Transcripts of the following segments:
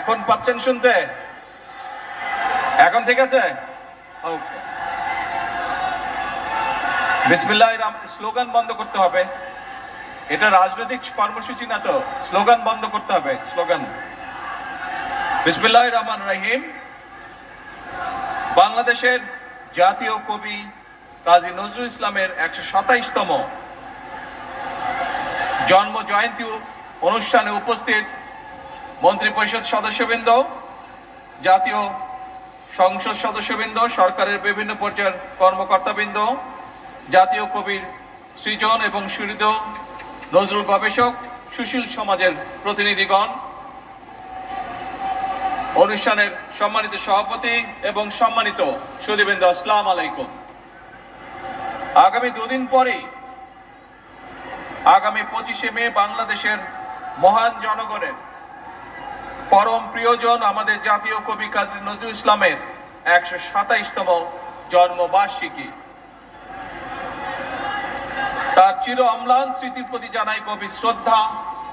এখন পাচ্ছেন শুনতে? এখন ঠিক আছে? ওকে। বিসমিল্লাহির স্লোগান বন্ধ করতে হবে। এটা রাজনৈতিক কর্মসূচি না তো, স্লোগান বন্ধ করতে হবে। স্লোগান। বিসমিল্লাহির রহমানির রহিম। বাংলাদেশের জাতীয় কবি কাজী নজরুল ইসলামের ১২৭তম জন্ম জয়ন্তী অনুষ্ঠানে উপস্থিত মন্ত্রিপরিষদ সদস্যবৃন্দ, জাতীয় সংসদ সদস্যবৃন্দ, সরকারের বিভিন্ন পর্যায়ের কর্মকর্তাবৃন্দ, জাতীয় কবির সৃজন এবং সুহৃদ নজরুল গবেষক, সুশীল সমাজের প্রতিনিধিগণ, অনুষ্ঠানের সম্মানিত সভাপতি এবং সম্মানিত সুধীবৃন্দ, আসসালামু আলাইকুম। আগামী দুদিন পরেই আগামী 25শে মে বাংলাদেশের মহান জনগণের পরম প্রিয়জন আমাদের জাতীয় কবি কাজী নজরুল ইসলামের ১২৭তম জন্মবার্ষিকী। তার চির অম্লান স্মৃতির প্রতি জানাই গভীর শ্রদ্ধা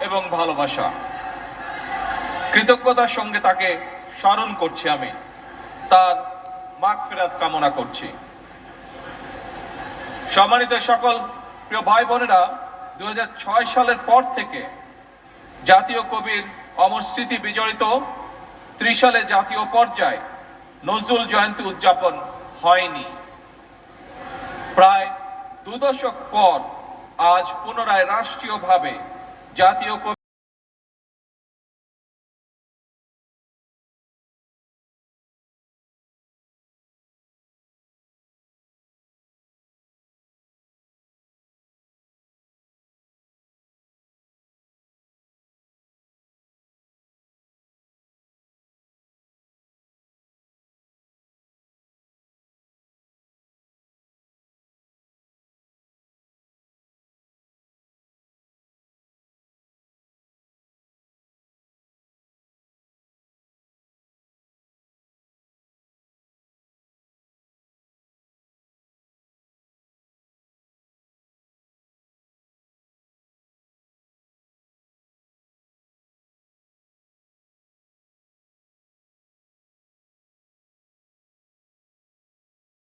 এবং ভালোবাসা। কৃতজ্ঞতার সঙ্গে তাকে স্মরণ করছি, আমি তার মাগফিরাত কামনা করছি। সম্মানিত সকল প্রিয় ভাই বোনেরা, ২০০৬ সালের পর থেকে জাতীয় কবির অমর স্মৃতি বিজড়িত ত্রিশালে জাতীয় পর্যায়ে নজরুল জয়ন্তী উদযাপন হয়নি। প্রায় ২ দশক পর আজ পুনরায় রাষ্ট্রীয়ভাবে জাতীয়